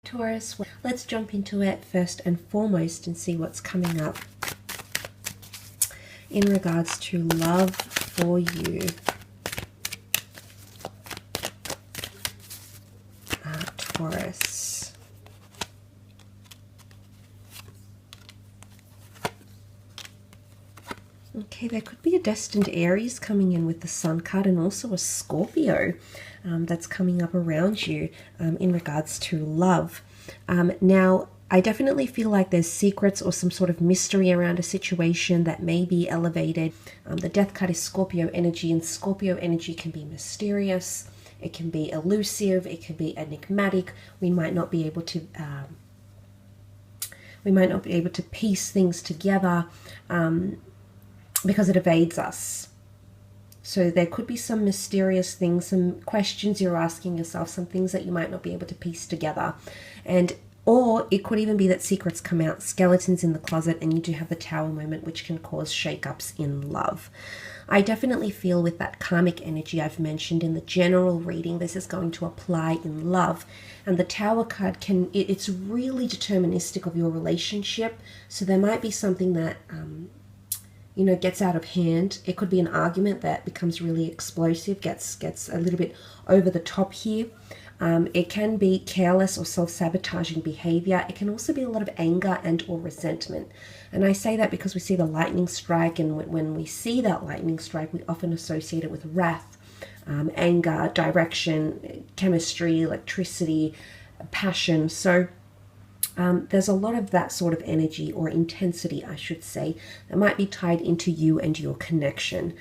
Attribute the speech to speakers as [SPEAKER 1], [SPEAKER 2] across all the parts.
[SPEAKER 1] Taurus, let's jump into it first and foremost and see what's coming up in regards to love for you. Taurus. Okay, there could be a destined Aries coming in with the Sun card, and also a Scorpio that's coming up around you in regards to love. Now, I definitely feel like there's secrets or some sort of mystery around a situation that may be elevated. The Death card is Scorpio energy, and Scorpio energy can be mysterious. It can be elusive. It can be enigmatic. We might not be able to piece things together because it evades us. So there could be some mysterious things, some questions you're asking yourself, some things that you might not be able to piece together. Or it could even be that secrets come out, skeletons in the closet, and you do have the Tower moment, which can cause shakeups in love. I definitely feel with that karmic energy I've mentioned in the general reading, this is going to apply in love. And the Tower card it's really deterministic of your relationship. So there might be something that gets out of hand. It could be an argument that becomes really explosive, gets a little bit over the top here. It can be careless or self-sabotaging behavior. It can also be a lot of anger and or resentment. And I say that because we see the lightning strike, and when we see that lightning strike, we often associate it with wrath, anger, direction, chemistry, electricity, passion. So there's a lot of that sort of energy, or intensity, I should say, that might be tied into you and your connection.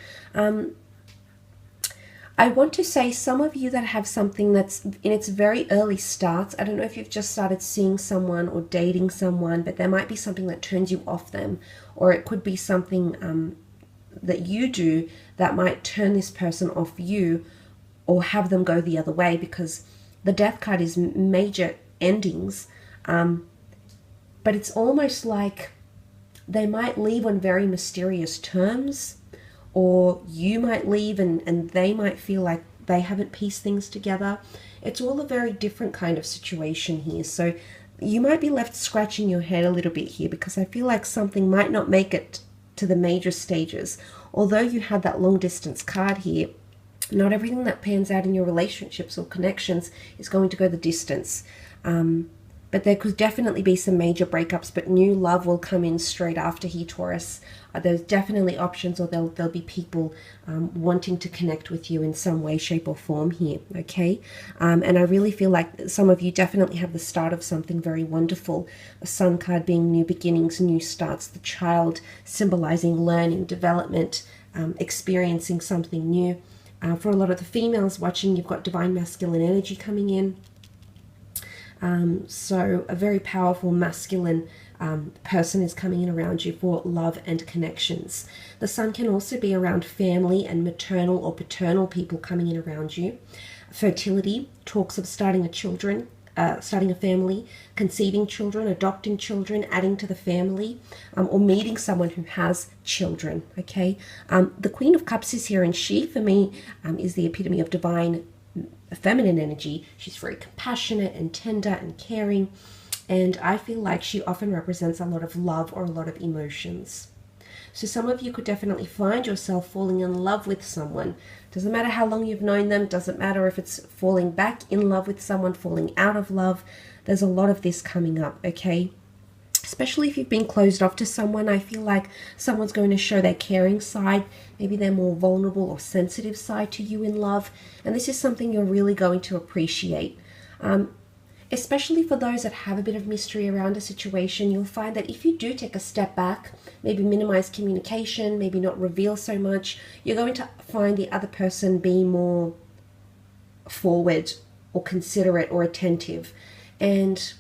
[SPEAKER 1] I want to say some of you that have something that's in its very early starts, I don't know if you've just started seeing someone or dating someone, but there might be something that turns you off them, or it could be something that you do that might turn this person off you or have them go the other way, because the Death card is major endings. But it's almost like they might leave on very mysterious terms, or you might leave and they might feel like they haven't pieced things together. It's all a very different kind of situation here. So you might be left scratching your head a little bit here, because I feel like something might not make it to the major stages. Although you had that long distance card here, not everything that pans out in your relationships or connections is going to go the distance. But there could definitely be some major breakups, but new love will come in straight after here, Taurus. There's definitely options, or there'll be people wanting to connect with you in some way, shape, or form here, okay? And I really feel like some of you definitely have the start of something very wonderful. A Sun card being new beginnings, new starts, the child symbolizing learning, development, experiencing something new. For a lot of the females watching, you've got divine masculine energy coming in. So a very powerful masculine person is coming in around you for love and connections. The Sun can also be around family and maternal or paternal people coming in around you. Fertility, talks of starting a family, conceiving children, adopting children, adding to the family, or meeting someone who has children, okay? The Queen of Cups is here, and she, for me, is the epitome of divine feminine energy. She's very compassionate and tender and caring, and I feel like she often represents a lot of love or a lot of emotions. So some of you could definitely find yourself falling in love with someone. Doesn't matter how long you've known them, doesn't matter if it's falling back in love with someone, falling out of love. There's a lot of this coming up, okay? Especially if you've been closed off to someone, I feel like someone's going to show their caring side, maybe their more vulnerable or sensitive side to you in love. And this is something you're really going to appreciate. Especially for those that have a bit of mystery around a situation, you'll find that if you do take a step back, maybe minimize communication, maybe not reveal so much, you're going to find the other person be more forward or considerate or attentive. And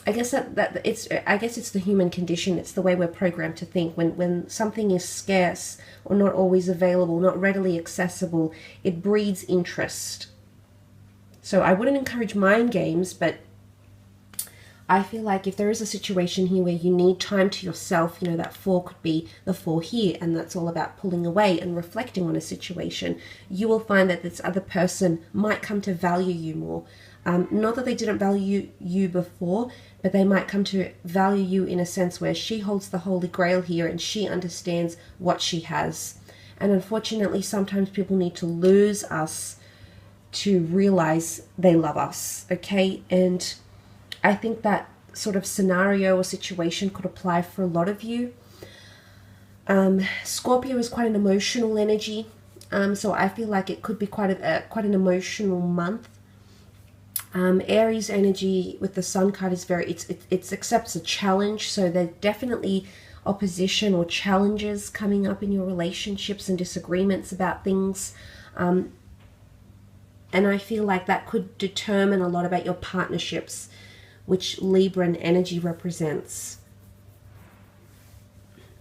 [SPEAKER 1] I guess it's the human condition. It's the way we're programmed to think. When something is scarce or not always available, not readily accessible, it breeds interest. So I wouldn't encourage mind games, but I feel like if there is a situation here where you need time to yourself, that 4 could be the 4 here, and that's all about pulling away and reflecting on a situation, you will find that this other person might come to value you more. Not that they didn't value you before, but they might come to value you in a sense where she holds the Holy Grail here and she understands what she has. And unfortunately, sometimes people need to lose us to realize they love us, okay? And I think that sort of scenario or situation could apply for a lot of you. Scorpio is quite an emotional energy, so I feel like it could be quite an emotional month. Aries energy with the Sun card is it accepts a challenge, so there's definitely opposition or challenges coming up in your relationships and disagreements about things. And I feel like that could determine a lot about your partnerships, which Libran energy represents.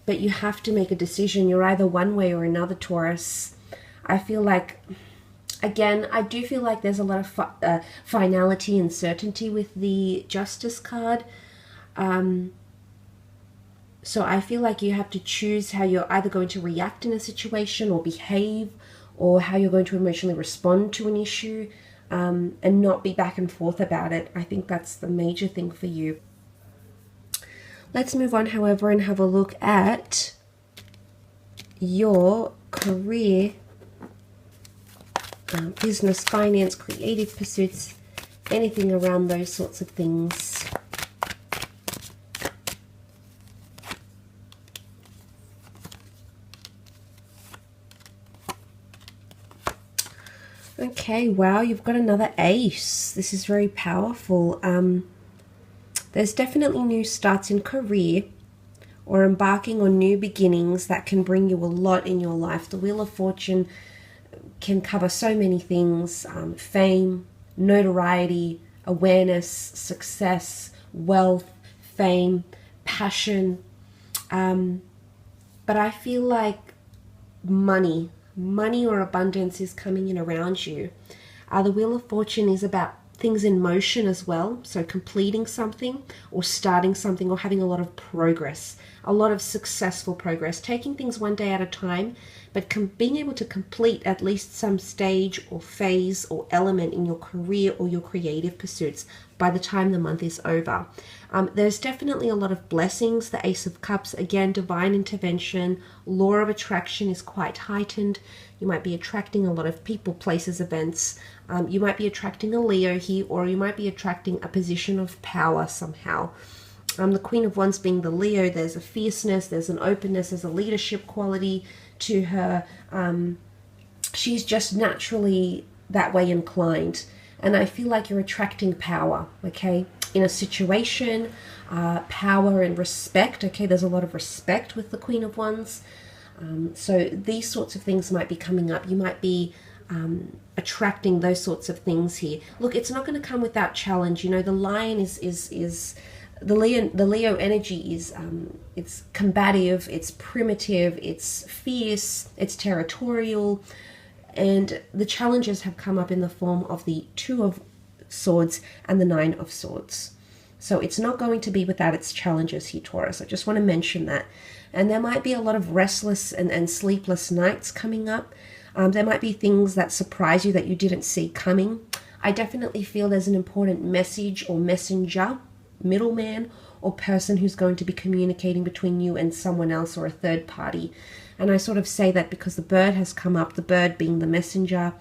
[SPEAKER 1] But you have to make a decision. You're either one way or another, Taurus. I feel like, again, I do feel like there's a lot of finality and certainty with the Justice card. So I feel like you have to choose how you're either going to react in a situation or behave, or how you're going to emotionally respond to an issue, and not be back and forth about it. I think that's the major thing for you. Let's move on, however, and have a look at your career, business, finance, creative pursuits, anything around those sorts of things. Okay, wow, you've got another ace. This is very powerful. There's definitely new starts in career or embarking on new beginnings that can bring you a lot in your life. The Wheel of Fortune can cover so many things: fame, notoriety, awareness, success, wealth, fame, passion. But I feel like money or abundance is coming in around you. The Wheel of Fortune is about things in motion as well, so completing something or starting something or having a lot of progress, a lot of successful progress, taking things one day at a time, but being able to complete at least some stage or phase or element in your career or your creative pursuits by the time the month is over. There's definitely a lot of blessings. The Ace of Cups, again, divine intervention, law of attraction is quite heightened. You might be attracting a lot of people, places, events. You might be attracting a Leo here, or you might be attracting a position of power somehow. The Queen of Wands being the Leo, there's a fierceness, there's an openness, there's a leadership quality to her. She's just naturally that way inclined. And I feel like you're attracting power, okay, in a situation, power and respect. Okay, there's a lot of respect with the Queen of Wands. So these sorts of things might be coming up. You might be attracting those sorts of things here. Look, it's not going to come without challenge. You know, the lion is the Leo energy is it's combative, it's primitive, it's fierce, it's territorial, and the challenges have come up in the form of the Two of Swords and the Nine of Swords. So it's not going to be without its challenges here, Taurus. I just want to mention that. And there might be a lot of restless and sleepless nights coming up. There might be things that surprise you that you didn't see coming. I definitely feel there's an important message or messenger, middleman, or person who's going to be communicating between you and someone else or a third party. And I sort of say that because the bird has come up, the bird being the messenger.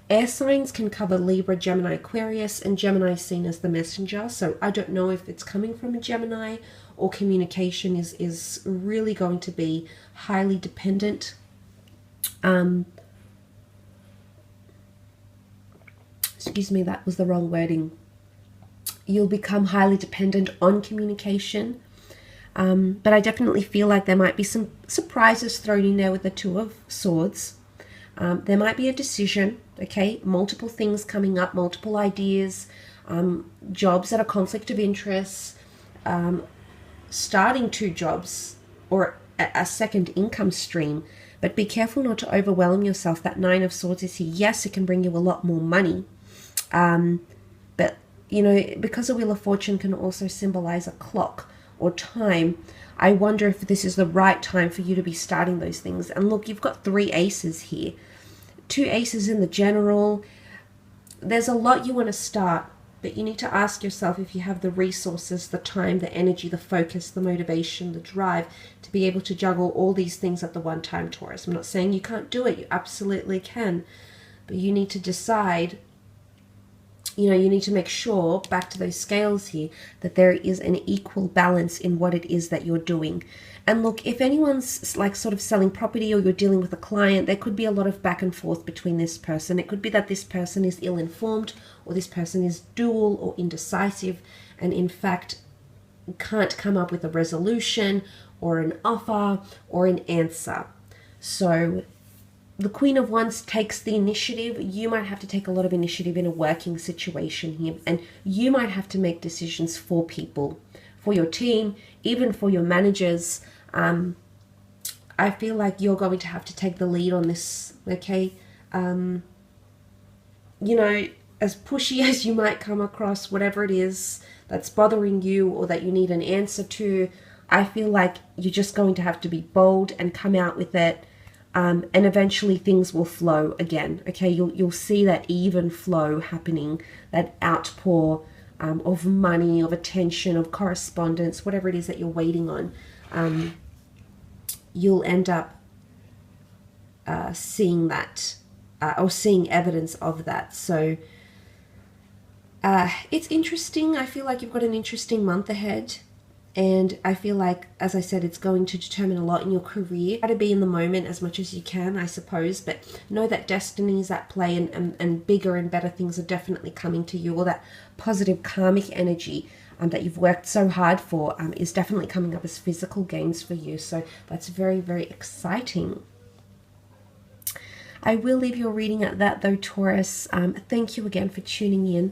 [SPEAKER 1] Air signs can cover Libra, Gemini, Aquarius, and Gemini is seen as the messenger. So I don't know if it's coming from a Gemini, or communication is really going to be highly dependent. Excuse me, that was the wrong wording. You'll become highly dependent on communication. But I definitely feel like there might be some surprises thrown in there with the Two of Swords. There might be a decision, okay, multiple things coming up, multiple ideas, jobs that are conflict of interest, starting two jobs or a second income stream. But be careful not to overwhelm yourself. That Nine of Swords is here. Yes, it can bring you a lot more money. But, you know, because the Wheel of Fortune can also symbolize a clock or time, I wonder if this is the right time for you to be starting those things. And look, you've got three aces here. Two aces in the general. there's a lot you want to start, but you need to ask yourself if you have the resources, the time, the energy, the focus, the motivation, the drive to be able to juggle all these things at the one time, Taurus. I'm not saying you can't do it. You absolutely can. But you need to decide, you need to make sure, back to those scales here, that there is an equal balance in what it is that you're doing. And look, if anyone's like sort of selling property or you're dealing with a client, there could be a lot of back and forth between this person. It could be that this person is ill-informed, or this person is dual or indecisive, and in fact can't come up with a resolution or an offer or an answer. So the Queen of Wands takes the initiative. You might have to take a lot of initiative in a working situation here, and you might have to make decisions for people, for your team, even for your managers. I feel like you're going to have to take the lead on this, okay? As pushy as you might come across, whatever it is that's bothering you or that you need an answer to, I feel like you're just going to have to be bold and come out with it. And eventually things will flow again, okay? You'll see that even flow happening, that outpour of money, of attention, of correspondence, whatever it is that you're waiting on. You'll end up seeing that or seeing evidence of that. So it's interesting. I feel like you've got an interesting month ahead. And I feel like, as I said, it's going to determine a lot in your career. Try to be in the moment as much as you can, I suppose, but know that destiny is at play, and bigger and better things are definitely coming to you. All that positive karmic energy that you've worked so hard for is definitely coming up as physical gains for you. So that's very, very exciting. I will leave your reading at that though, Taurus. Thank you again for tuning in.